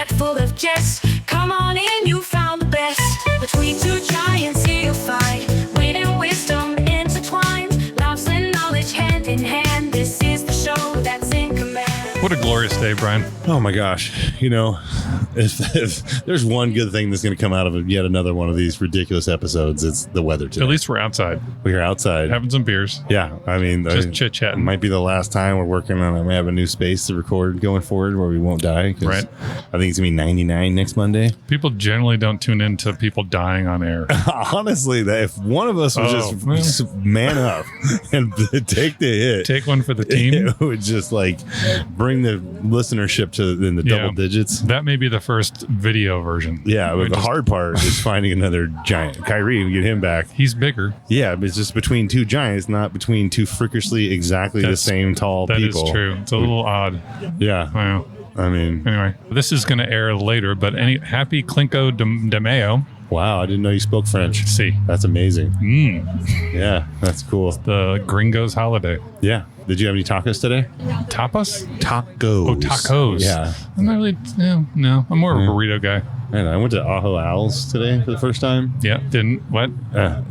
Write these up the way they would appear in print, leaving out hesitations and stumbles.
set full of jest. Come on in, you found the best. Between two giants here you'll find wit and wisdom intertwined, laughs and knowledge hand in hand. This is the show that's in command. What a glorious day, Brian. Oh my gosh. You know, if there's one good thing that's going to come out of yet another one of these ridiculous episodes, it's the weather today. At least we're outside. We're outside. Having some beers. Yeah. I mean, Just it chit-chatting. might be the last time we're working on it. We have a new space to record going forward where we won't die. Right. I think it's going to be 99 next Monday. People generally don't tune into people dying on air. Honestly, if one of us would just man up and take the hit. Take one for the team. It would just like bring the listenership to in the double digits. That may be the first video version. Yeah, but the hard part is finding another giant. Kyrie, we get him back. He's bigger. Yeah, but it's just between two giants, not between two freakishly exactly the same tall people. That is true. It's a little odd. Yeah. Wow. I mean, anyway, this is going to air later, but happy Cinco de Mayo. Wow, I didn't know you spoke French. See. That's amazing. Yeah, that's cool. The gringos holiday. Yeah. Did you have any tacos today? Tapas? Tacos. Oh, tacos. Yeah. I'm not really, no. I'm more of a burrito guy. I went to Ajo Al's today for the first time. Yeah, didn't. What?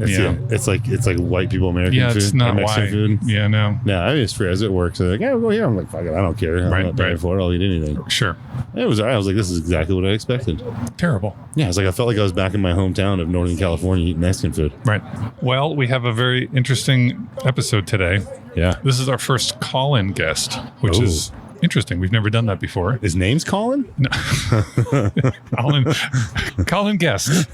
It's like white people American food. It's not Mexican why. food. Yeah, no. No, I was free. I was at work, so they're like, yeah, we'll go here. I'm like, fuck it, I don't care. I'm not paying for it. I'll eat anything. Sure. It was all right. I was like, this is exactly what I expected. Terrible. Yeah, it's like I felt like I was back in my hometown of Northern California eating Mexican food. Right. Well, we have a very interesting episode today. Yeah. This is our first call-in guest, which is interesting. We've never done that before. His name's Colin? No. Colin Guest.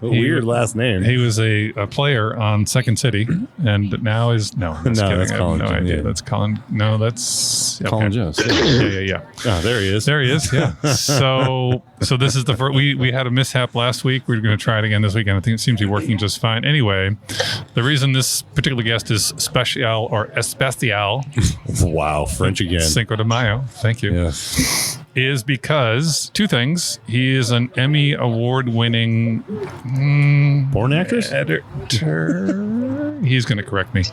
Weird last name. He was a player on Second City, and now is I'm just kidding. That's Colin. I have no idea. Yeah. That's Colin. No, that's Colin Jost. Yeah. Oh, there he is. There he is. Yeah. So this is the first. We had a mishap last week. We're going to try it again this weekend. I think it seems to be working just fine. Anyway, the reason this particular guest is special or especial. Wow, French again. Cinco de Mayo. Thank you. Yes. Is because two things. He is an Emmy award-winning Porn actress? editor. He's going to correct me.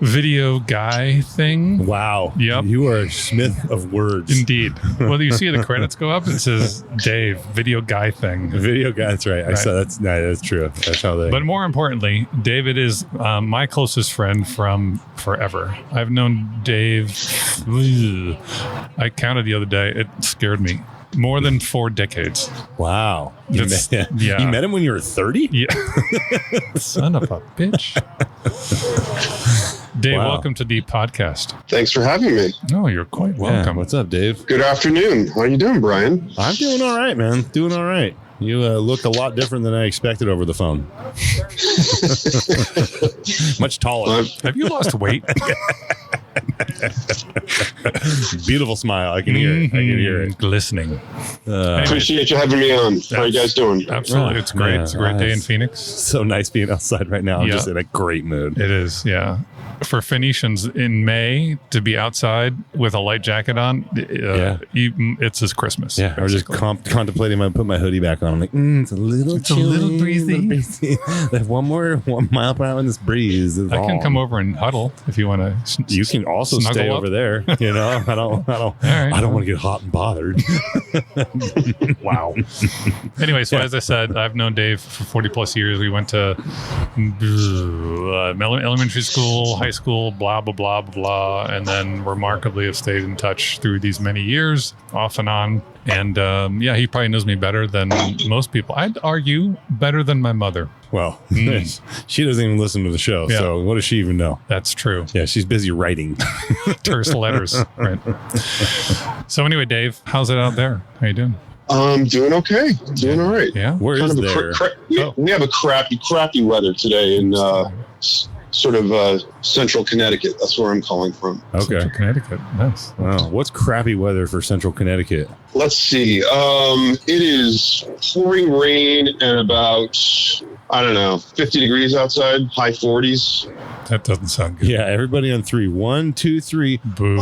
Video guy thing. Wow. Yep. You are a smith of words. Indeed. Well, you see the credits go up. It says Dave, video guy thing. Video guy. That's right. I saw that's true. That's how they. But more importantly, David is my closest friend from forever. I've known Dave. I counted the other day. It scared me. More than 4 decades. Wow. You met him when you were 30? Yeah. Son of a bitch. Dave, welcome to the podcast. Thanks for having me. Oh, you're quite welcome. What's up, Dave? Good afternoon. How are you doing, Brian? I'm doing all right, man. Doing all right. You look a lot different than I expected over the phone. Much taller. Have you lost weight? Beautiful smile. I can hear it. I can hear it. Glistening. Appreciate you having me on. How are you guys doing? Absolutely. It's great. It's a great day in Phoenix. So nice being outside right now. I'm just in a great mood. It is, yeah. For Phoenicians in May to be outside with a light jacket on, it's as Christmas. Yeah, I was just contemplating. I put my hoodie back on. I'm like, it's a little chilly, a little breezy. Like 1 mile per hour in this breeze. I can come over and huddle if you want to. You can also stay over there. You know, I don't want to get hot and bothered. Wow. Anyway, so as I said, I've known Dave for 40 plus years. We went to elementary school, high school, blah, blah, blah, blah, and then remarkably have stayed in touch through these many years, off and on. And he probably knows me better than most people. I'd argue better than my mother. Well, she doesn't even listen to the show, so what does she even know? That's true. Yeah, she's busy writing. Terse letters. Right. So anyway, Dave, how's it out there? How you doing? Doing okay. Doing all right. Yeah. Where is there? We have a crappy weather today in sort of central Connecticut. That's where I'm calling from. Okay. Central Connecticut. Nice. Wow. What's crappy weather for central Connecticut? Let's see. It is pouring rain and about, 50 degrees outside, high 40s. That doesn't sound good. Yeah, everybody on 3. 1, 2, 3. Boo.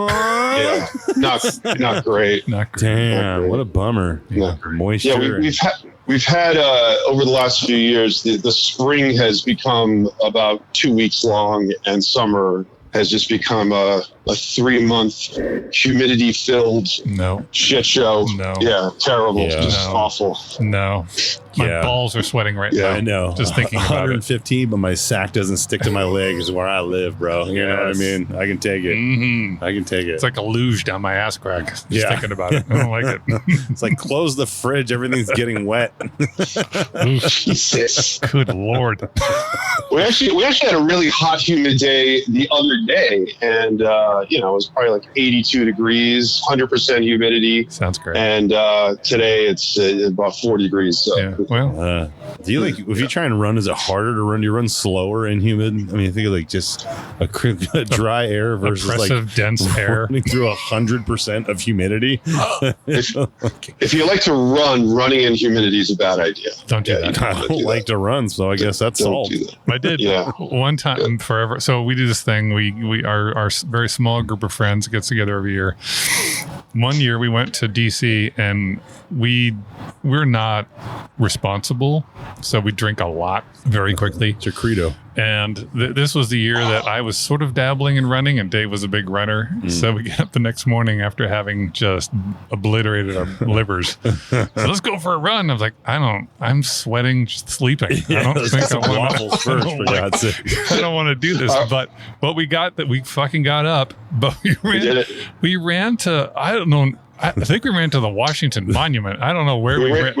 Yeah, not great. Not great. Damn, what a bummer. Yeah. Moisture. Yeah, we've had over the last few years, the spring has become about 2 weeks long, and summer has just become a a 3-month humidity filled No. shit show. No. Yeah, terrible. Yeah. Just No. awful. No. My Yeah. balls are sweating right Yeah, now. I know. Just thinking about it. 115, but my sack doesn't stick to my leg is where I live, bro. You know what I Yes. mean? I can take it. Mm-hmm. I can take it. It's like a luge down my ass crack. Just Yeah. thinking about it. I don't like it. It's like close the fridge. Everything's getting wet. Jesus. Good Lord. We actually had a really hot, humid day the other day, and it was probably like 82 degrees, 100% humidity. Sounds great. And today it's about 40 degrees. So Yeah. Well, Do you like if you try and run? Is it harder to run? Do you run slower and humid? I mean, I think of like just a dry air versus oppressive, dense air. running through 100% of humidity. if you like to run, running in humidity is a bad idea. Don't do Yeah, that. you I don't like to run, so I guess that's Don't solved. do that. I did Yeah. one time forever. So we do this thing. We our very small group of friends gets together every year. One year we went to DC and we're not responsible, so we drink a lot very quickly. It's your credo. And this was the year that I was sort of dabbling in running, and Dave was a big runner. So we get up the next morning after having just obliterated our livers. So let's go for a run. I was like, I'm sweating, just sleeping. I don't let's think get some I want waffles first, for God's sake. I don't want to do this. But we fucking got up, but We did it. we ran to, I don't know, I think we ran to the Washington Monument. I don't know where we ran.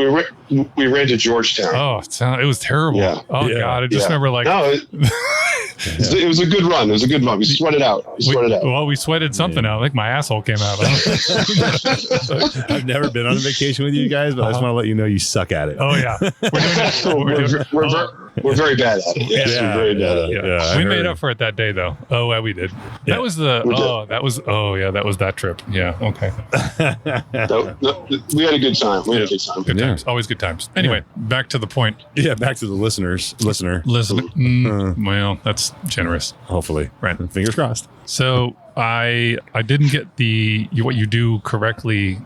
We ran to Georgetown. Oh, it was terrible. Yeah. Oh, Yeah. God. I just Yeah. remember like, No, it was a good run. It was a good run. We sweated out. we sweated something out. Like my asshole came out. I've never been on a vacation with you guys, but I just want to let you know you suck at it. Oh, yeah. We're very bad at it. Yes, Yeah, we're very bad at it. Yeah. I We heard. made up for it that day, though. Oh, yeah, we did. Yeah. That was that was that trip. Yeah. Okay. We had a good time. We had a good time. Good Yeah. times. Always good times. Anyway, back to the point. Yeah, back to the listener. Listen. Well, that's generous. Hopefully. Right. Fingers crossed. So I didn't get what you do correctly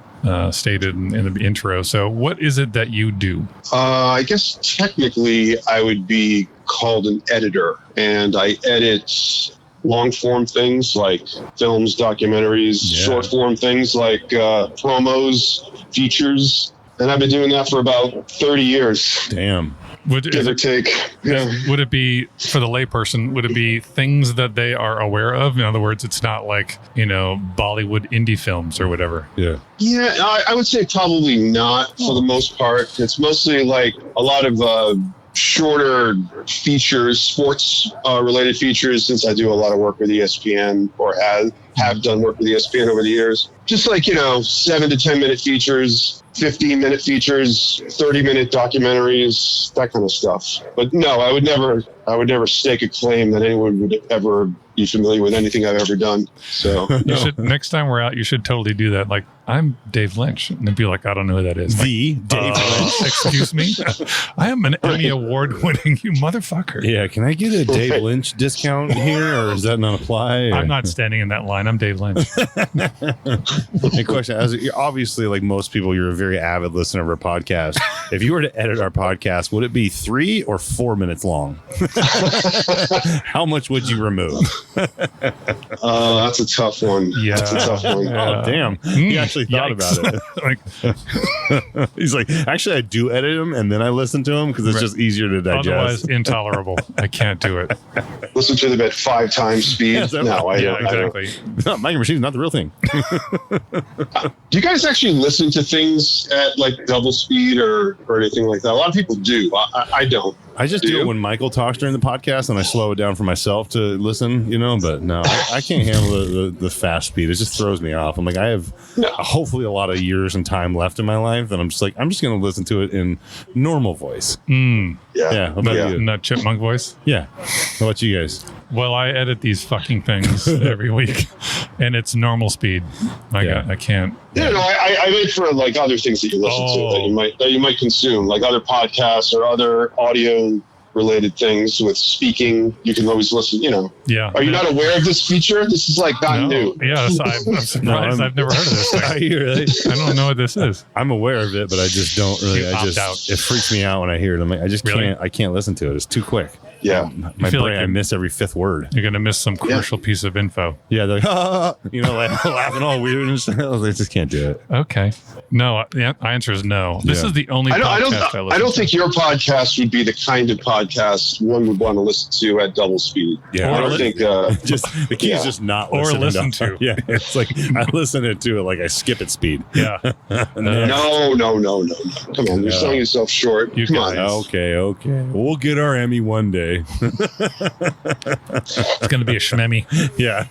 stated in the intro. So what is it that you do? I guess technically I would be called an editor, and I edit long form things like films, documentaries, short form things like promos, features. And I've been doing that for about 30 years, Damn. give or take. Yeah. Would it be, for the layperson, would it be things that they are aware of? In other words, it's not like, Bollywood indie films or whatever. Yeah. Yeah, I would say probably not for the most part. It's mostly like a lot of shorter features, sports related features, since I do a lot of work with ESPN or have done work with ESPN over the years. Just like, 7 to 10 minute features, 15-minute features, 30-minute documentaries, that kind of stuff. But no, I would never stake a claim that anyone would ever be familiar with anything I've ever done. So You should, next time we're out, you should totally do that. Like, I'm Dave Lynch. And they'd be like, I don't know who that is. The Dave Lynch. Excuse me? I am an Emmy Award winning, you motherfucker. Yeah, can I get a Dave Lynch discount here, or does that not apply? I'm not standing in that line. I'm Dave Lynch. A question: obviously, like most people, you're a very avid listener of our podcast. If you were to edit our podcast, would it be 3 or 4 minutes long? How much would you remove? that's a tough one. Yeah. That's a tough one. Oh, damn! He actually thought Yikes. about it. Like, He's like, actually, I do edit him and then I listen to him because it's just easier to digest. otherwise, intolerable. I can't do it. Listen to them at 5 times speed. Yeah, is that No, I Yeah, don't. I don't. exactly. No, Micro Machine's not the real thing. Do you guys actually listen to things at like double speed or anything like that? A lot of people do. I don't. I just do it when Michael talks during the podcast and I slow it down for myself to listen, but no, I can't handle the fast speed. It just throws me off. I'm like, I have hopefully a lot of years and time left in my life, and I'm just going to listen to it in normal voice. Yeah. Yeah. How about you? Not chipmunk voice. Yeah. How about you guys? Well, I edit these fucking things every week, and it's normal speed. I can't. Yeah, no, I meant for like other things that you listen to that you might consume, like other podcasts or other audio related things with speaking. You can always listen. Yeah. Are you not aware of this feature? This is like not new. Yes, I'm surprised. I've never heard of this thing. Are you really? I don't know what this is. I'm aware of it, but I just don't really. You opt out. It freaks me out when I hear it. I'm like, I just Really? can't. I can't listen to it. It's too quick. Yeah. My feel brain, like I miss every fifth word. You're going to miss some crucial piece of info. Yeah, they're like, like, laughing all weird and stuff. I just can't do it. Okay. No, the answer is no. This is the only podcast I listen I don't to. think your podcast would be the kind of podcast one would want to listen to at double speed. Yeah. I don't think. Just the key is just not Or listening listen to. Yeah, it's like I listen to it like I skip at speed. Yeah. No. Come on, you're selling yourself short. You Come on. Okay. We'll get our Emmy one day. It's going to be a shmemmy. Yeah.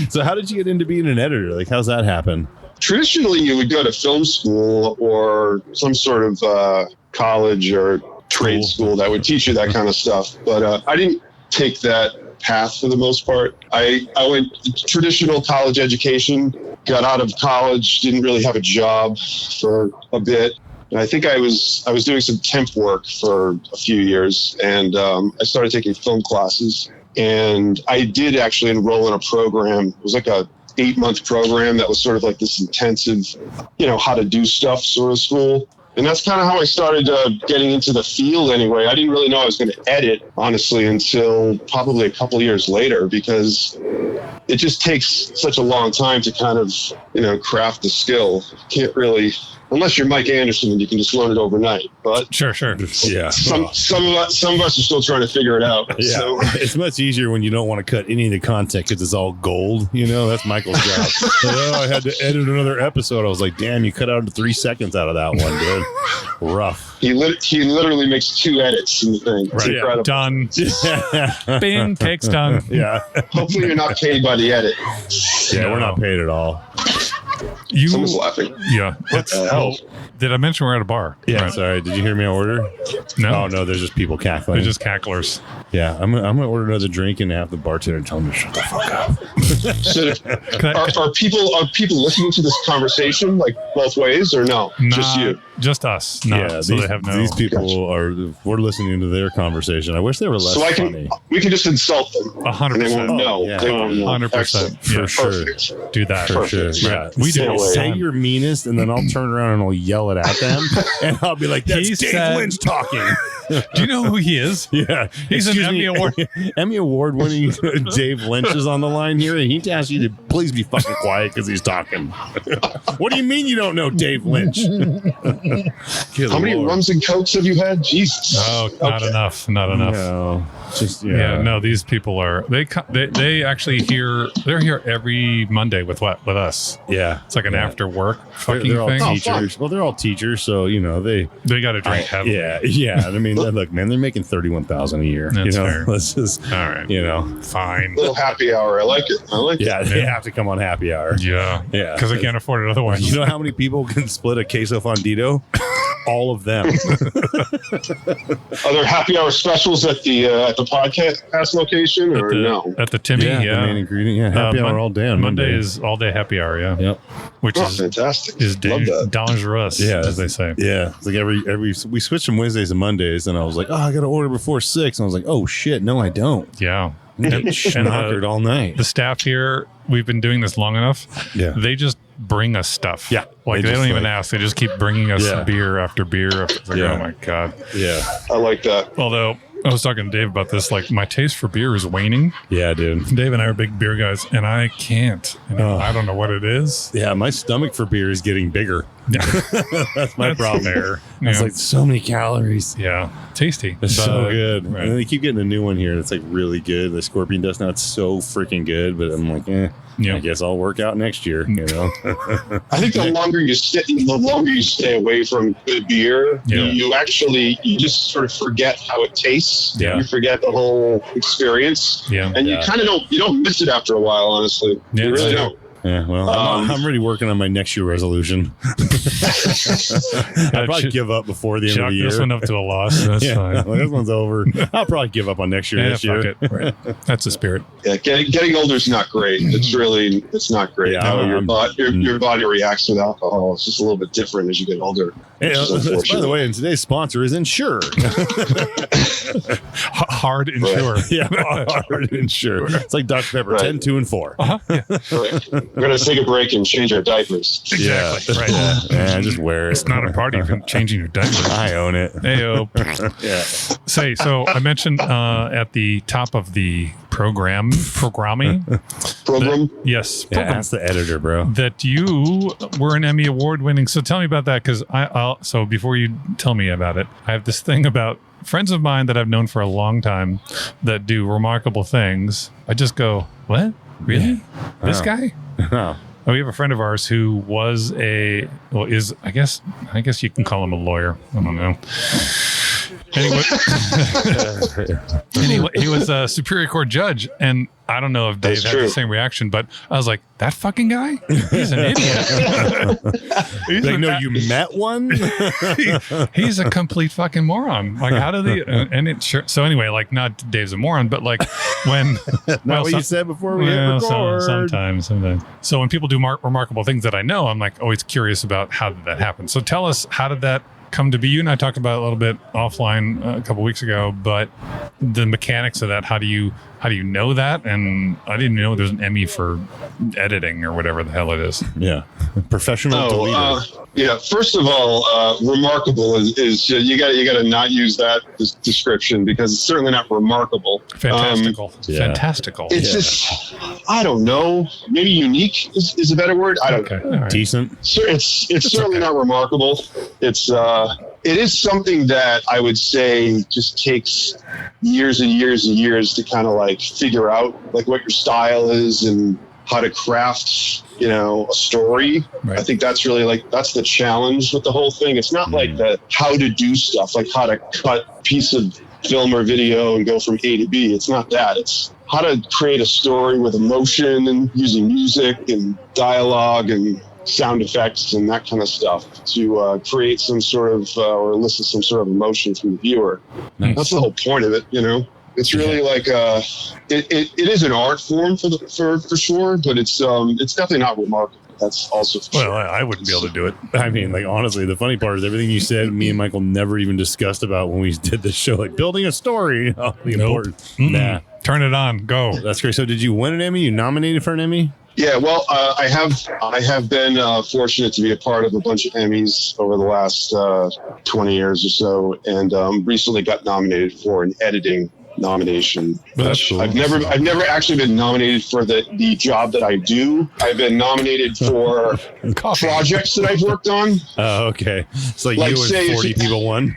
So how did you get into being an editor? Like, how's that happen? Traditionally, you would go to film school or some sort of college or trade school that would teach you that kind of stuff. But I didn't take that path for the most part. I went traditional college education, got out of college, didn't really have a job for a bit. And I think I was doing some temp work for a few years, and I started taking film classes. And I did actually enroll in a program. It was like a 8-month program that was sort of like this intensive, how to do stuff sort of school. And that's kind of how I started getting into the field anyway. I didn't really know I was going to edit, honestly, until probably a couple of years later, because it just takes such a long time to kind of, craft the skill. Can't really, unless you're Mike Anderson and you can just learn it overnight. But Sure. Yeah. Some of us are still trying to figure it out. Yeah. So. It's much easier when you don't want to cut any of the content because it's all gold. That's Michael's job. I had to edit another episode. I was like, damn, you cut out 3 seconds out of that one, dude. Rough. He literally makes 2 edits in the thing. It's Right. incredible. Done. Bing, takes done. Yeah. Hopefully you're not paid by the edit. Yeah, we're not paid at all. Someone's laughing. Yeah. Did I mention we're at a bar? Yeah, Right. sorry. Did you hear me order? No. Oh, no, there's just people cackling. They're just cacklers. Yeah, I'm gonna order another drink and have the bartender tell me to shut the fuck up. So, are people listening to this conversation like both ways or no? Just you? Just us. No. Yeah, So they have no. these people we're listening to their conversation. I wish they were less funny. We can just insult them. 100%. And they won't know. yeah. They won't know. 100%. Excellent. For sure. Perfect. Do that. For sure. Perfect. Yeah. We do. Say your meanest, and then I'll turn around and I'll yell it at them, and I'll be like, "That's He Dave said- Lynch talking." Do you know who he is? Yeah, He's an Excuse Emmy me, Award. Emmy Award winning Dave Lynch is on the line here, and he asks you to please be fucking quiet because he's talking. What do you mean you don't know Dave Lynch? How many rums and cokes have you had? Jesus. Oh, not enough. Not enough. No, just Yeah, no, these people are they actually they're here every Monday with us. Yeah, It's like an after work fucking they're all thing. teachers. Well, they're all teachers, so They got to drink heavily. yeah. I mean, look, man, they're making $31,000 a year. That's fair. Let's just, All right. Fine. Little happy hour. I like it. yeah, they have to come on happy hour. Yeah. Yeah. Because I can't afford it otherwise. You know how many people can split a queso fundido? All of them. Are there happy hour specials at the podcast location or no? At the Timmy, The main ingredient. Yeah, happy hour all day on Monday is all day happy hour. Yeah. Yep. Which Oh, is fantastic. Love that. dangerous, Yeah, as they say. Yeah, it's like every we switched from Wednesdays to Mondays, and I was like, oh, I got to order before 6, and I was like, oh shit, no, I don't. Yeah. Schnockered all night. The staff here, we've been doing this long enough. Yeah. They just bring us stuff. Yeah. Like they just, don't even ask. They just keep bringing us Yeah. beer after beer. It's like, Yeah. oh my God. Yeah, I like that. Although I was talking to Dave about this, like my taste for beer is waning. yeah, dude. Dave and I are big beer guys, and I can't. Oh. I don't know what it is. Yeah, my stomach for beer is getting bigger. That's my problem. Fair. It's Yeah. like so many calories. Yeah, tasty. It's so good. Right. And then they keep getting a new one here that's like really good. The Scorpion Dust now, it's so freaking good, but I'm like, Yeah. I guess I'll work out next year, I think the longer you stay away from good beer, Yeah. you just sort of forget how it tastes. Yeah. You forget the whole experience. Yeah. And Yeah. you kind of don't miss it after a while, honestly. Yeah, You really it's don't. Yeah, well, I'm already working on my next year resolution. I'll probably give up before the end Chalk of the year. this one up to a loss. That's Yeah, fine. well, this one's over. I'll probably give up on next year. Yeah, this year. fuck it. Right. That's the spirit. Yeah, getting older is not great. It's not great Yeah, how I'm- your body reacts with alcohol. It's just a little bit different as you get older. Hey, which is by the unfortunate. way, and today's sponsor is Insure. Hard and sure. Yeah, hard Insure. It's like Dr. Pepper, Right. 10, 2, and 4. Uh-huh. Yeah. Right. We're gonna take a break and change our diapers. Exactly. Right. Yeah, just wear it. It's not a party for changing your diaper. I own it. Heyo. Yeah. Say, so I mentioned at the top of the programming. Yes. Yeah, Program. ask the editor, bro. That you were an Emmy award winning. So tell me about that, because so before you tell me about it, I have this thing about friends of mine that I've known for a long time that do remarkable things. I just go, what? Really? This guy? Oh. We have a friend of ours who was is I guess you can call him a lawyer. I don't know. Anyway, he was a Superior Court judge, and I don't know if Dave had the same reaction, but I was like, that fucking guy? He's an idiot. No, you met one? He's a complete fucking moron. Like, how do they? And it sure. So anyway, like, not Dave's a moron, but like when Not what you said before we hit record. Sometimes. So when people do remarkable things that I know, I'm like always curious about how did that happen. So tell us, how did that come to be? You and I talked about it a little bit offline a couple weeks ago, but the mechanics of that, how do you know that? And I didn't know there's an Emmy for editing or whatever the hell it is. Yeah. Professional deleter. Yeah. First of all, remarkable is you got to not use that description, because it's certainly not remarkable. Fantastical. Fantastical. It's just, I don't know. Maybe unique is a better word. I don't know. Right. Decent. So it's certainly not remarkable. It is something that I would say just takes years and years and years to kind of like figure out like what your style is and how to craft, a story. Right. I think that's really that's the challenge with the whole thing. It's not like the how to do stuff, like how to cut a piece of film or video and go from A to B. It's not that. It's how to create a story with emotion and using music and dialogue and sound effects and that kind of stuff to create some sort of or elicit some sort of emotion from the viewer. Nice. That's the whole point of it, It's really like it is an art form for sure, but it's definitely not remarkable. That's also for sure. I wouldn't be able to do it. I mean, like, honestly, the funny part is everything you said, me and Michael never even discussed about when we did this show, like building a story. The important. Nah. Turn it on. Go. That's great. So did you win an Emmy? You nominated for an Emmy? Yeah, well, I have been fortunate to be a part of a bunch of Emmys over the last 20 years or so, and recently got nominated for an editing nomination. That's cool. I've never actually been nominated for the job that I do. I've been nominated for projects that I've worked on. Oh, okay. So like, you and 40 people won?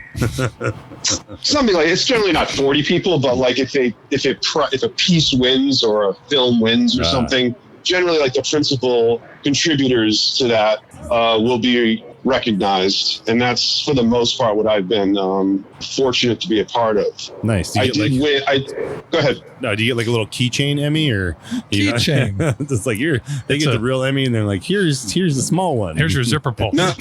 Something like, it's generally not 40 people, but like if a piece wins or a film wins or something, generally like the principal contributors to that will be recognized, and that's for the most part what I've been fortunate to be a part of. Nice. Go ahead. No, do you get like a little keychain Emmy or keychain? It's like they get the real Emmy, and they're like, here's the small one. Here's your zipper pull. No,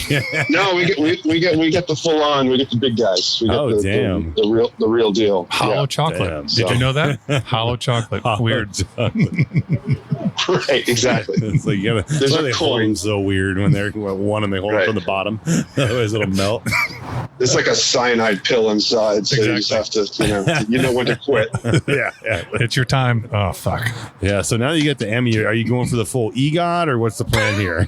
we get the full on. We get the big guys. We get damn, the real deal. Hollow chocolate. Damn. Did you know that? Hollow chocolate. Weird. Right, exactly. It's like There's a they hold them so weird when they're one and they hold it from the bottom. Otherwise it'll melt. There's like a cyanide pill inside, so you just have to, you know when to quit. Yeah. It's your time. Oh, fuck. Yeah, so now that you get the Emmy, are you going for the full EGOT, or what's the plan here?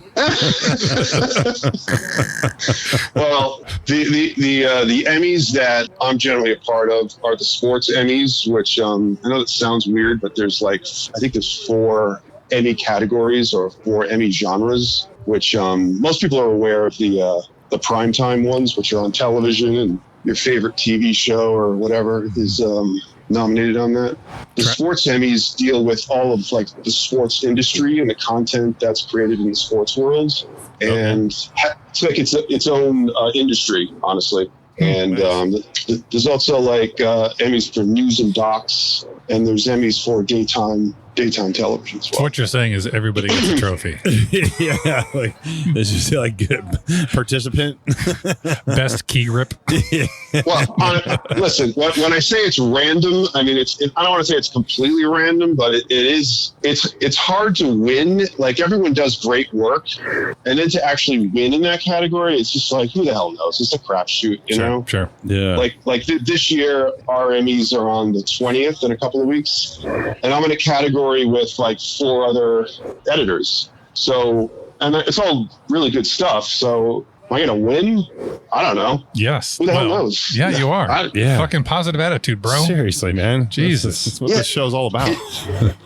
Well, the Emmys that I'm generally a part of are the sports Emmys, which I know that sounds weird, but there's I think there's 4 Emmy categories or 4 Emmy genres, which most people are aware of the primetime ones, which are on television, and your favorite TV show or whatever is nominated on that. The sports Emmys deal with all of the sports industry and the content that's created in the sports world, and it's like its own industry, honestly. And there's also Emmys for news and docs, and there's Emmys for daytime television as well. So what you're saying is everybody gets a trophy. Yeah, it's just good participant, best key rip. Well, listen, when I say it's random, I mean I don't want to say it's completely random, but it's hard to win. Like, everyone does great work, and then to actually win in that category, it's just who the hell knows? It's a crapshoot, you know? Sure. Yeah. This year, our Emmys are on the 20th in a couple of weeks, and I'm in a category with 4 other editors. So, and it's all really good stuff. So, am I going to win? I don't know. Yes. Who the hell knows? Yeah, you are. Yeah. Fucking positive attitude, bro. Seriously, man. Jesus. That's what this show's all about.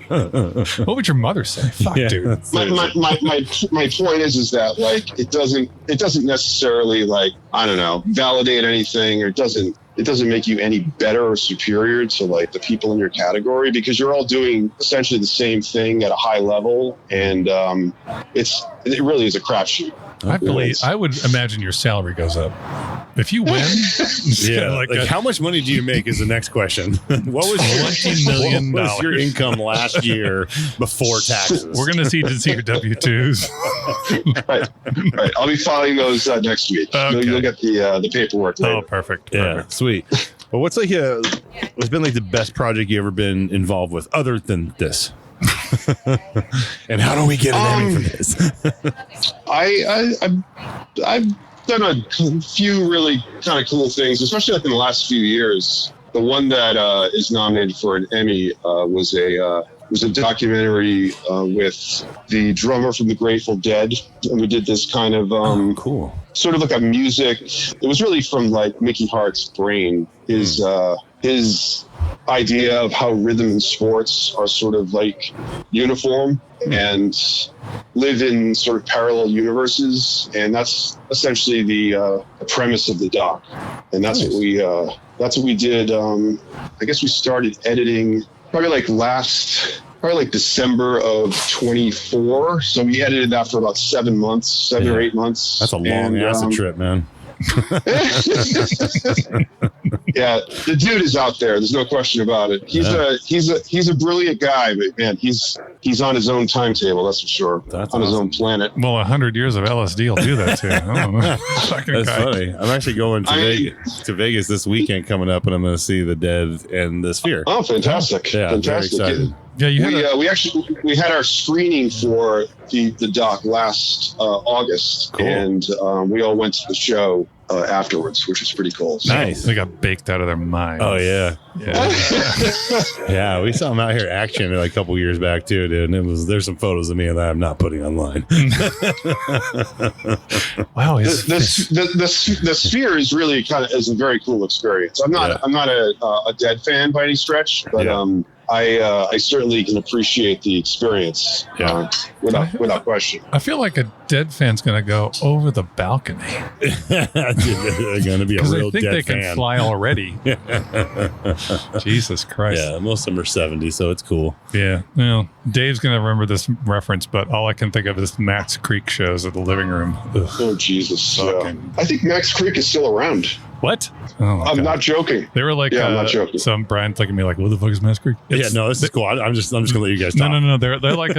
What would your mother say? Fuck, dude. My point is that like it doesn't necessarily like, I don't know, validate anything, or it doesn't make you any better or superior to like the people in your category, because you're all doing essentially the same thing at a high level, and it really is a crapshoot. I would imagine your salary goes up if you win. Yeah, like how much money do you make is the next question. What was $20 million? What was your income last year before taxes? We're gonna see your W-2s. Right. I'll be filing those next week. Okay. You'll get the paperwork later. Oh, perfect. Yeah, sweet. Well, what's like what's been like the best project you ever been involved with other than this? And how do we get an Emmy for this? I've done a few really kind of cool things, especially like in the last few years. The one that is nominated for an Emmy was a documentary with the drummer from the Grateful Dead, and we did this kind of cool, sort of like a music. It was really from like Mickey Hart's brain. His idea of how rhythm and sports are sort of like uniform and live in sort of parallel universes, and that's essentially the premise of the doc. And that's what we did. I guess we started editing probably like December of 24. So we edited that for about 7 or 8 months. That's a long acid trip, man. Yeah, the dude is out there. There's no question about it. He's a brilliant guy, but man, he's on his own timetable. That's for sure. That's on awesome. His own planet. Well, 100 years of LSD will do that too. I don't know. That's funny. I'm actually going to Vegas this weekend coming up, and I'm going to see The Dead and The Sphere. Oh, fantastic! Yeah, I'm very Fantastic. excited. Yeah, we had our screening for the doc last August, Cool. and we all went to the show afterwards, which was pretty cool. So, Nice. They got baked out of their minds. Oh yeah. Yeah, we saw him out here action like a couple years back too, dude. And there's some photos of me that I'm not putting online. Wow, the Sphere is really is a very cool experience. I'm not a Dead fan by any stretch, but I certainly can appreciate the experience without question. I feel like a Dead fan's going to go over the balcony. They're going to be a Because real I think Dead they fan. can fly already. Jesus Christ. Yeah, most of them are 70, so it's cool. Yeah. Well, Dave's going to remember this reference, but all I can think of is Matt's Creek shows at the living room. Ugh. Oh, Jesus. Fucking- I think Max Creek is still around. What? Oh, my I'm God. not joking. They were like, I'm not joking. some Brian's looking at me like, what the fuck is Matt's Creek? This is cool. I'm just going to let you guys talk. No. They're like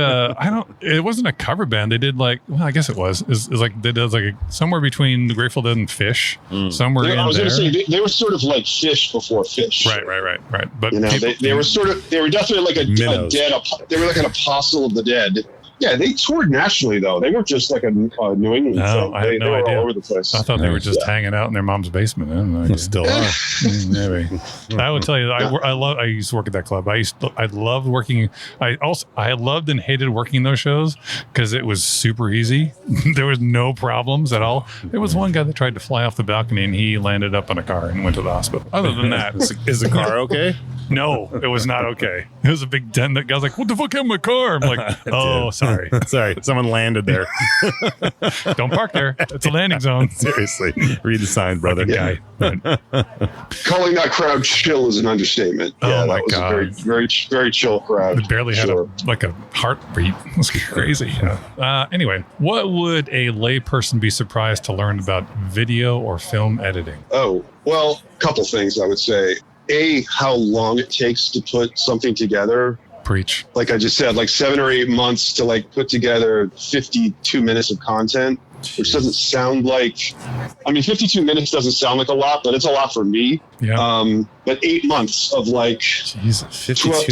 it wasn't a cover band. They did like, well, I guess it was. It's like they did like somewhere between the Grateful Dead and Fish. Somewhere in I was there. going to say they were sort of like Fish before Fish. Right. But You know, they were definitely like a Minnows. dead. They were like an apostle of the dead. Yeah, they toured nationally though. They weren't just like a New England No, thing. I had They no were idea. all over the place. I thought they were just hanging out in their mom's basement. I don't know. Still are. Maybe. I would tell you, I used to work at that club. I loved working. I loved and hated working those shows because it was super easy. There was no problems at all. There was one guy that tried to fly off the balcony and he landed up on a car and went to the hospital. Other than that, Is the car okay? no, it was not okay. It was a big dent. That guy's like, "What the fuck happened to my car?" I'm like, "Oh, sorry. Sorry, someone landed there. Don't park there. It's a landing zone." Seriously, read the sign, brother. Guy. Right. Calling that crowd chill is an understatement. Oh, Yeah, my that was God. a very, very, very chill crowd. It barely had Sure. a heartbeat. It was crazy. Anyway, what would a layperson be surprised to learn about video or film editing? Oh, well, a couple things I would say. How long it takes to put something together. Preach. Like I just said, like 7 or 8 months to like put together 52 minutes of content, which doesn't sound like, 52 minutes doesn't sound like a lot, but it's a lot for me. Yeah. But 8 months of like Jesus.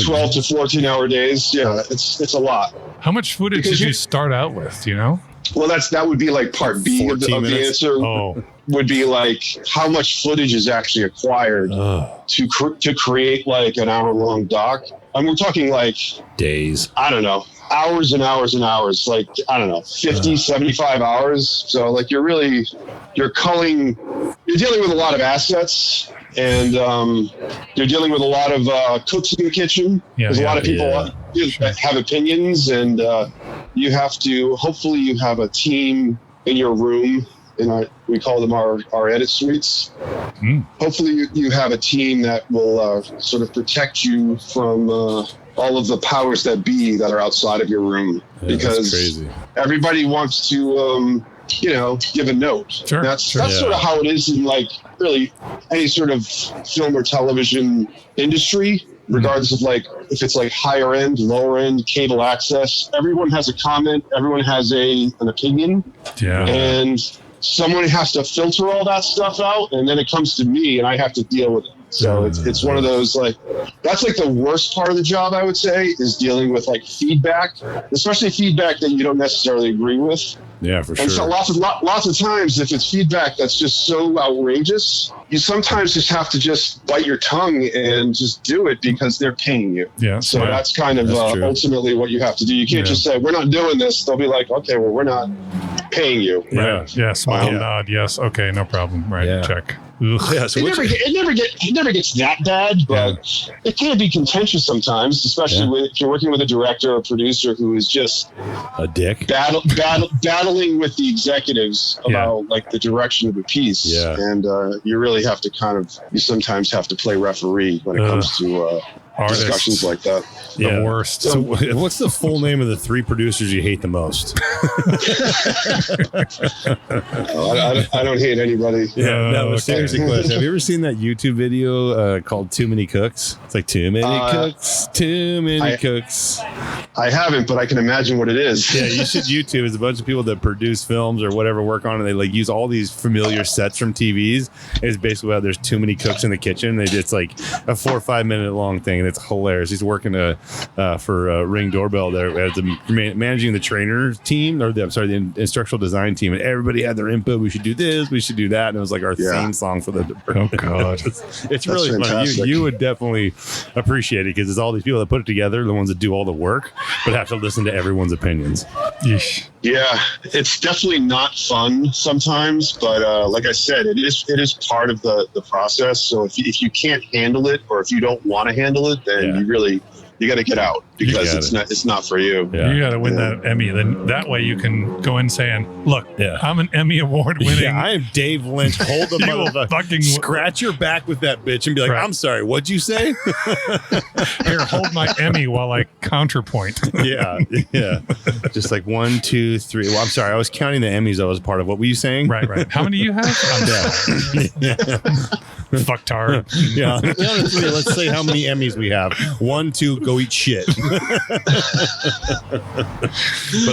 12 to 14 hour days. Yeah, it's a lot. How much footage Because did you start out with? Do you know? Well, that would be like part B of the 14 minutes? answer. Oh, Would be like how much footage is actually acquired to create like an hour long doc. and we're talking like days. I don't know, hours and hours and hours, like, I don't know, 50, 75 hours. So like you're dealing with a lot of assets, and you're dealing with a lot of cooks in the kitchen. There's a lot of people that have opinions, and hopefully you have a team in your room. We call them our edit suites. Hopefully you have a team that will sort of protect you from all of the powers that be that are outside of your room, because everybody wants to give a note. Sure. That's sort of how it is in like really any sort of film or television industry, regardless of like if it's like higher end, lower end, cable access. Everyone has a comment. Everyone has an opinion. Yeah. And someone has to filter all that stuff out, and then it comes to me, and I have to deal with it. So it's one of those, like, that's like the worst part of the job, I would say, is dealing with like feedback, especially feedback that you don't necessarily agree with. Yeah, for sure. And so lots of times, if it's feedback that's just so outrageous, you sometimes just have to just bite your tongue and just do it because they're paying you. Yeah. So that's kind of ultimately what you have to do. You can't just say, we're not doing this. They'll be like, okay, well, we're not paying you. Yeah. Yeah. Smile, nod. Yes. Okay. No problem. Right. Yeah. Check. Yeah, so it never gets that bad, but it can be contentious sometimes, especially if you're working with a director or producer who is just a dick, battling with the executives about like the direction of a piece. Yeah. And you really have to you sometimes have to play referee when it comes to discussions like that. The worst. So what's the full name of the 3 producers you hate the most? I don't hate anybody. Seriously, question. Have you ever seen that YouTube video called Too Many Cooks? It's like too many cooks. I haven't, but I can imagine what it is. Yeah, you should YouTube. It's a bunch of people that produce films or whatever, work on it. They like use all these familiar sets from TVs. It's basically how there's too many cooks in the kitchen. It's like a 4 or 5 minute long thing, and it's hilarious. He's working for Ring Doorbell there as managing the trainer team, or the instructional design team, and everybody had their input. We should do this, we should do that, and it was like our theme song for the. Oh God, it's really funny. You would definitely appreciate it because it's all these people that put it together, the ones that do all the work, but have to listen to everyone's opinions. Yeesh. Yeah, it's definitely not fun sometimes, but like I said, it is part of the process. So if you can't handle it, or if you don't want to handle it, then you got to get out, because it's not for you. Yeah. You got to win that Emmy. Then that way you can go in saying, "Look, I'm an Emmy award winning. Yeah, I am Dave Lynch. Hold the motherfucker. Scratch your back with that bitch and be like, I'm sorry. What'd you say? Here, hold my Emmy while I counterpoint." Yeah. Just like 1, 2, 3. Well, I'm sorry. I was counting the Emmys I was part of. What were you saying? Right. How many do you have? Fucktard. Yeah. Honestly, let's say how many Emmys we have. 1, 2. Go eat shit. But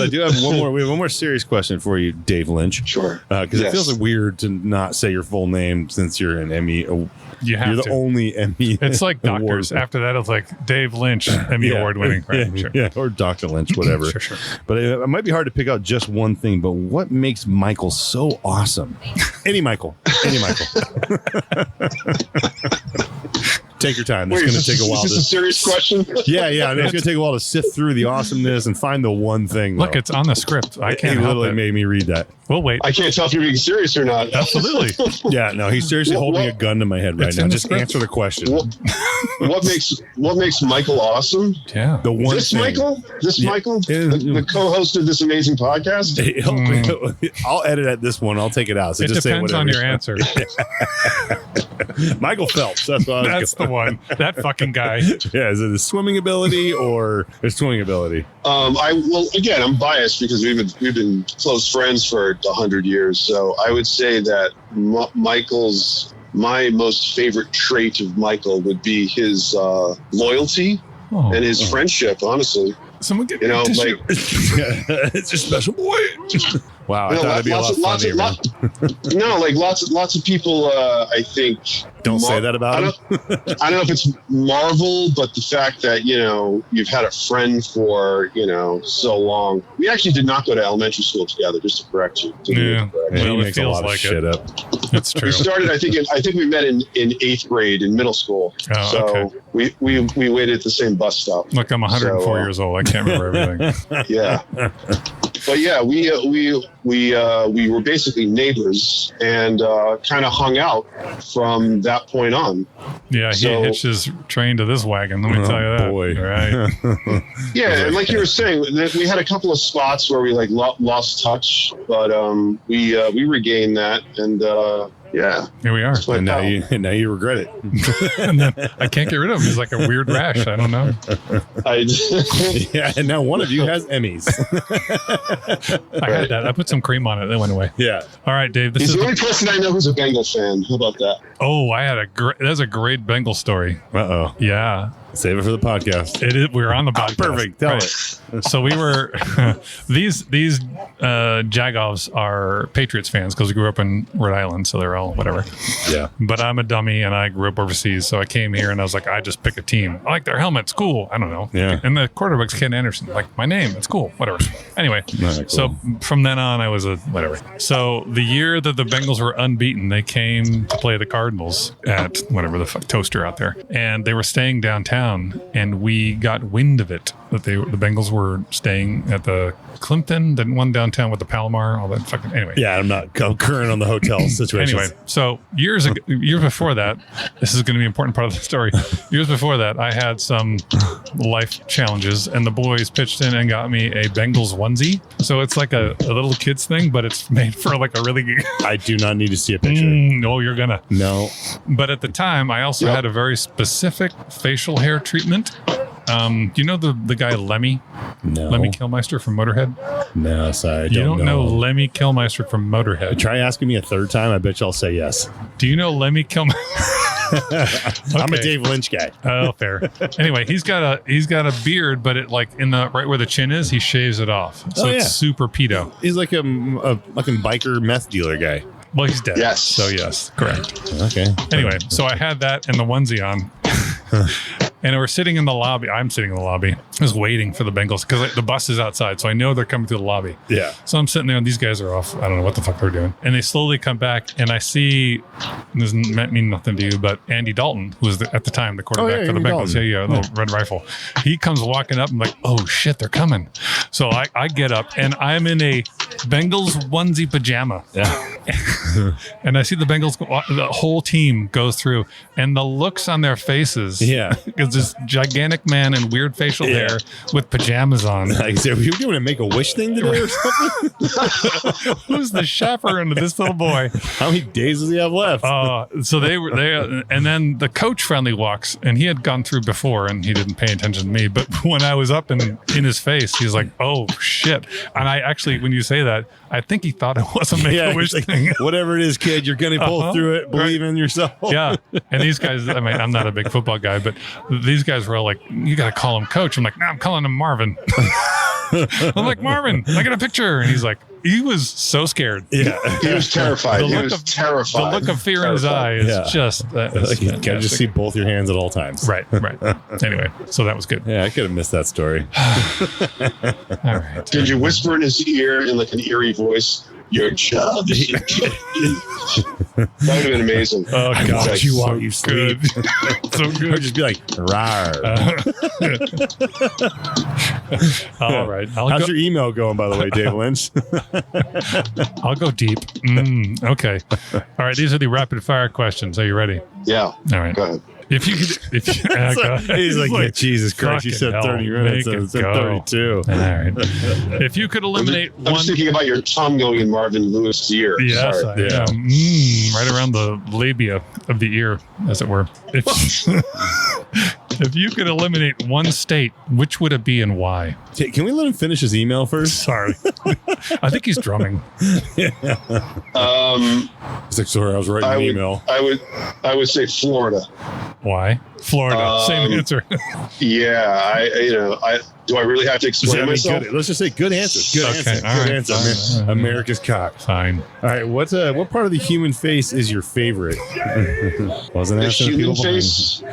I do have one more. We have one more serious question for you, Dave Lynch. Sure. Because it feels weird to not say your full name since you're an Emmy. You're the only Emmy. It's like doctors. After that, it's like Dave Lynch, Emmy award winning. Right? Sure. Or Dr. Lynch, whatever. Sure. But it might be hard to pick out just one thing. But what makes Michael so awesome? Any Michael. Take your time. It's going to take a while. Is this a serious question? Yeah. It's going to take a while to sift through the awesomeness and find the one thing. Look, it's on the script. I can't. He literally made me read that. We'll wait. I can't tell if you're being serious or not. Absolutely. Yeah. No, he's seriously holding a gun to my head right now. Just answer the question. What makes Michael awesome? Yeah. The one This thing. Michael, the co-host of this amazing podcast. I'll edit at this one. I'll take it out. So it just depends say on your answer. Michael Phelps. That's what That's the one. That fucking guy. Yeah. Is it his swimming ability or his swimming ability? Again, I'm biased because we've been close friends for 100 years. So I would say that my most favorite trait of Michael would be his loyalty and his friendship. Honestly, Someone get like it's a special boy. Wow, I thought it'd be a lot funnier, man. No, like lots of people. I think Don't say that about him. I don't know if it's Marvel, but the fact that you've had a friend for so long. We actually did not go to elementary school together. Just to correct you. Yeah, He well, it makes a feels lot of like shit it. up. It's true. We started. I think we met in 8th grade in middle school. Oh, so okay. we waited at the same bus stop. Look, I'm 104 years old. I can't remember everything. Yeah. But yeah, we were basically neighbors and kind of hung out from that point on. Yeah, he hitched his train to this wagon. Let me tell you that. Boy. Right. Yeah, and like you were saying, we had a couple of spots where we lost touch, but we regained that, and yeah. Here we are. And now you regret it. And then I can't get rid of him. He's like a weird rash. I don't know. Yeah, and now one of you has Emmys. I had that. I put some cream on it. It went away. Yeah. All right, Dave. This He's is the only person I know who's a Bengal fan. How about that? Oh, I had that's a great Bengal story. Uh-oh. Yeah. Save it for the podcast. It is. We're on the podcast. Perfect. Tell it. So we were these Jagovs are Patriots fans because we grew up in Rhode Island, so they're all whatever. Yeah. But I'm a dummy and I grew up overseas, so I came here and I was like, I just pick a team. I like their helmets, cool. I don't know. Yeah. And the quarterback's Ken Anderson. Like my name, it's cool. Whatever. Anyway, Cool. so from then on, I was a whatever. So the year that the Bengals were unbeaten, they came to play the Cardinals at whatever the fuck Toaster out there, and they were staying downtown, and we got wind of it that the Bengals were staying at the Clinton, the one downtown with the Palomar, all that fucking anyway. Yeah, I'm not current on the hotel situation. Anyway, so years before that, this is going to be an important part of the story. Years before that, I had some life challenges, and the boys pitched in and got me a Bengals onesie. So it's like a little kids thing, but it's made for like a really. I do not need to see a picture. No, you're gonna. No. But at the time, I also had a very specific facial hair treatment. Do you know the guy Lemmy? No. Lemmy Kilmister from Motorhead? No, sorry. I You don't know know. Lemmy Kilmister from Motorhead? Try asking me a third time. I bet you I'll say yes. Do you know Lemmy Kilmister? I'm a Okay. Dave Lynch guy. Oh, fair. Anyway, he's got a beard, but it like in the right where the chin is, he shaves it off, so it's super pedo. He's like a fucking biker meth dealer guy. Well, he's dead. Yes. So yes, correct. Okay. Anyway, so I had that and the onesie on. And we're sitting in the lobby. I'm sitting in the lobby. I was waiting for the Bengals because the bus is outside. So I know they're coming through the lobby. Yeah. So I'm sitting there and these guys are off. I don't know what the fuck they're doing. And they slowly come back and I see, this doesn't mean nothing to you, but Andy Dalton, who was at the time the quarterback for the Andy Bengals. Dalton. Yeah, little red rifle. He comes walking up and I'm like, oh shit, they're coming. So I get up and I'm in a Bengals onesie pajama. Yeah. And I see the Bengals, the whole team goes through, and the looks on their faces. Yeah. Because this gigantic man in weird facial hair with pajamas on. Like, so were you doing a Make-A-Wish thing today or something? Who's the chaperone to this little boy? How many days does he have left? So they and then the coach finally walks, and he had gone through before, and he didn't pay attention to me. But when I was up in his face, he's like, "Oh shit!" And I actually, when you say that, I think he thought it was a Make-A-Wish like, thing. whatever it is, kid, you're gonna pull through it. Believe in yourself. Yeah. And these guys, I mean, I'm not a big football guy, but these guys were all like, you got to call him coach. I'm like, nah, I'm calling him Marvin. I'm like, Marvin, I got a picture. And he's like, he was so scared. Yeah. He was terrified. The He look was of- terrified. The look of fear in his eye is Yeah. just, that is Like, you gotta just fantastic. see both your hands at all times. Right. Anyway, so that was good. Yeah, I could have missed that story. All right. Did you whisper in his ear in like an eerie voice? Your job is to get in. That would have been amazing. Oh, I God. watch you so while you sleep. good. So Or good. just be like, rawr. All right. How's your email going, by the way, Dave Lynch? I'll go deep. Okay. All right. These are the rapid fire questions. Are you ready? Yeah. All right. Go ahead. If you could, He's like, yeah, Jesus Christ, you said fucking 30 hell, minutes. make I it said go. 32. All right. If you could eliminate I'm one. just thinking about your tongue going in Marvin Lewis' ear. Yes, Sorry. I am. Right around the labia of the ear, as it were. If you could eliminate one state, which would it be and why? Hey, can we let him finish his email first? Sorry. I think he's drumming. He's like, sorry, I was writing an email. I would say Florida. Why? Florida. Same answer. Yeah, Do I really have to explain I mean, myself? let's just say good answer. Good Okay, answer. all Good right, answer. fine. America's cock. Fine. All right, what part of the human face is your favorite? Wasn't The asking human people behind- face.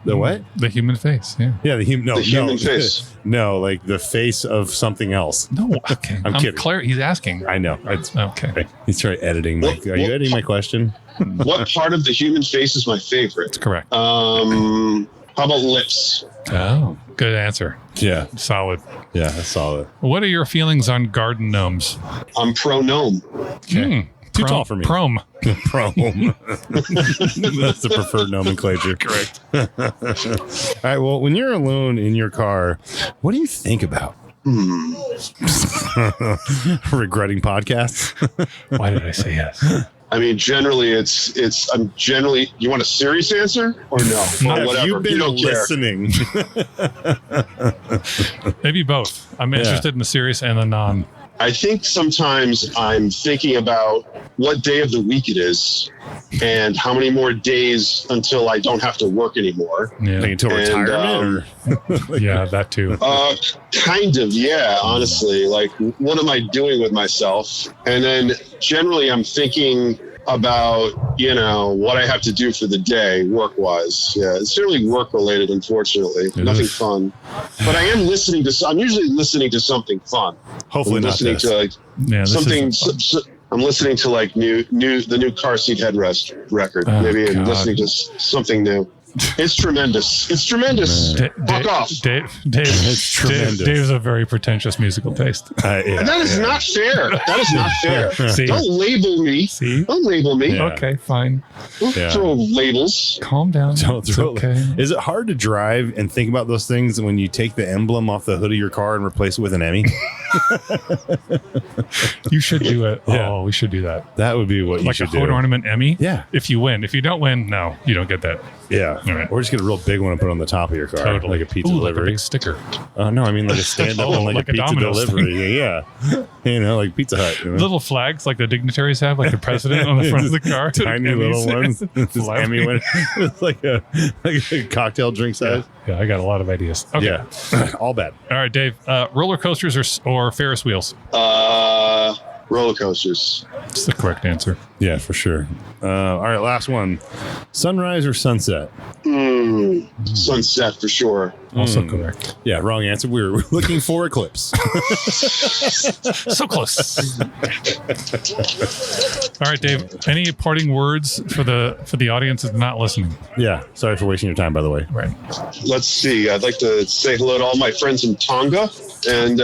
The what? The human face. Yeah. Yeah, the human. No, The human no, face. No, like the face of something else. No. Okay. I'm kidding. He's asking. I know. It's, Okay. he's trying editing. Like, are you editing my question? What part of the human face is my favorite? That's correct. How about lips? Oh, good answer. Yeah, Solid. yeah, that's solid. What are your feelings on garden gnomes? I'm pro gnome. Okay. Too tall for me. Prom. Prom. That's the preferred nomenclature. Correct. All right. Well, when you're alone in your car, what do you think about? Regretting podcasts. Why did I say yes? I mean, generally, I'm generally. You want a serious answer or no? Or Have whatever. you been don't care. listening? Maybe both. I'm interested in the serious and the non. I think sometimes I'm thinking about what day of the week it is and how many more days until I don't have to work anymore. Yeah. Like until And, retirement? Or? Yeah, that too. Kind of, yeah, honestly. Like, what am I doing with myself? And then generally I'm thinking about, what I have to do for the day work-wise. Yeah, it's really work-related, unfortunately. Nothing fun. But I am listening to, I'm usually listening to something fun. Hopefully I'm not listening this. to like Yeah, this something. isn't fun. I'm listening to like the new car seat headrest record. Oh, Maybe I'm God. listening to something new. It's tremendous. It's tremendous. Fuck off. Dave, It's tremendous. Dave's a very pretentious musical taste. Yeah, And that is not fair. That is not fair. See? Don't label me. See? Don't label me. Yeah. Okay, fine. Don't Yeah. throw labels. Calm down. Don't It's throw okay. Is it hard to drive and think about those things when you take the emblem off the hood of your car and replace it with an Emmy? You should do it. Yeah. Oh, we should do that. That would be what you Like a should hood do. ornament Emmy. Yeah. If you win. If you don't win, no, you don't get that. Yeah. All right. Or just get a real big one and put it on the top of your car. Totally. Like a pizza Ooh, like a delivery. big sticker. No, I mean like a stand-up Oh, on like a pizza Domino's delivery. Yeah. Like Pizza Hut. You know? Little flags like the dignitaries have, like the president on the front of the car. Tiny little ones. Just Flapping. Emmy one. It's like a cocktail drink size. Yeah, I got a lot of ideas. Okay. Yeah. All bad. All right, Dave. Roller coasters or Ferris wheels? Roller coasters. That's the correct answer. Yeah, for sure. All right, last one. Sunrise or sunset? Sunset for sure. Also correct. Yeah, wrong answer. We were looking for eclipse. So close. All right, Dave. Any parting words for the audience that's not listening? Yeah, sorry for wasting your time, by the way. Right. Let's see. I'd like to say hello to all my friends in Tonga and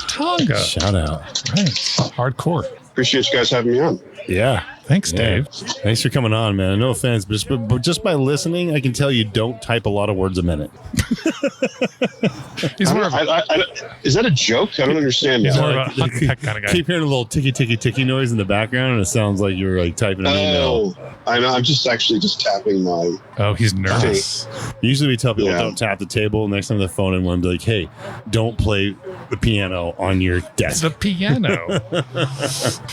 Tonga. Shout out. Right. Hardcore. appreciate you guys having me on. Yeah. Thanks, Yeah. Dave. Thanks for coming on, man. No offense, but just by listening, I can tell you don't type a lot of words a minute. He's more of a, Is that a joke? I don't understand he's that. more of a hunt and peck kind of guy. Keep hearing a little ticky noise in the background, and it sounds like you're like typing an email. Oh, I'm just actually just tapping my. Oh, he's nervous. Usually we tell people Yeah. don't tap the table. Next time the phone in one, be like, hey, don't play the piano on your desk. The piano.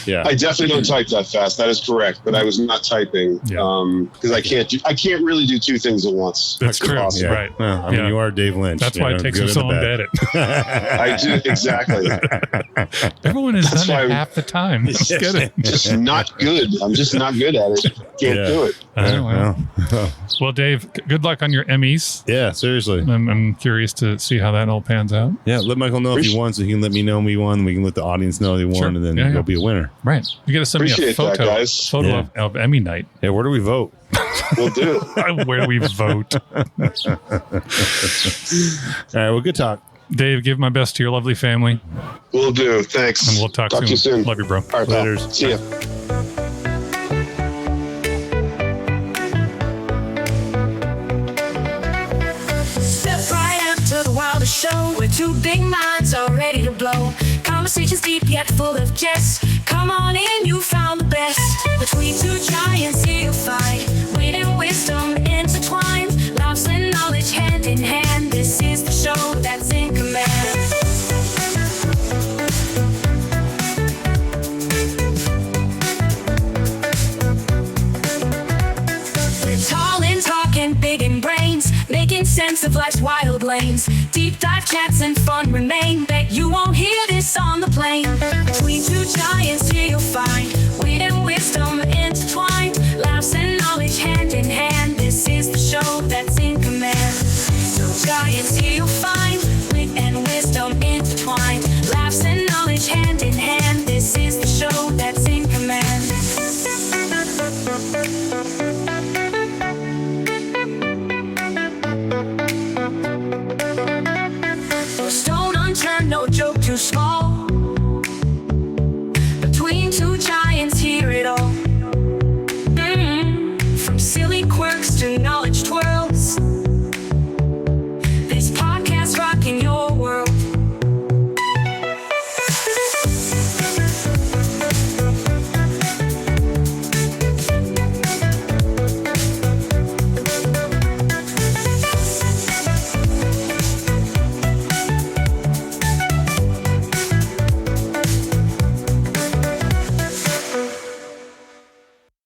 Yeah. I definitely don't type that fast. That is correct, but I was not typing because I can't really do two things at once. That's true. Awesome. Yeah. Right. Well, I mean, Yeah. you are Dave Lynch. That's why it takes him good so and long the to bad. edit. I do exactly. Everyone has That's done it why- half the time. Just get it. Just not good. I'm just not good at it. Can't Yeah. do it. Oh, well. Well, Well, Dave, good luck on your Emmys. yeah, seriously. I'm curious to see how that all pans out. Yeah, let Michael know if he won, so he can let me know we won. We can let the audience know he won, Sure. and then Yeah, he'll yeah. be a winner. Right. You got to send me a Appreciate that, photo, guys. Yeah. of Emmy night. Yeah, where do we vote? We'll do. Where we vote. All right, well, good talk. Dave, give my best to your lovely family, We'll do. Thanks. and we'll talk to you soon. Love you, bro. All right, pal. Laters. See ya. Step right up to the wildest show where two big minds are ready to blow. Conversations deep yet full of jest. Come on in, you found the best. Between two giants here you'll find wit and wisdom intertwined. Laughs and knowledge hand in hand. This is the show that's in command. We're tall and talking, big in brains, making sense of life. life's wild lanes. Deep dive chats and fun remain. Bet you won't hear this on the plane. Between two giants here you'll find wit and wisdom intertwined. Laughs and knowledge hand in hand. This is the show that's in command. Two giants here you'll find wit and wisdom intertwined. Laughs and knowledge hand in hand. This is the show that's in command.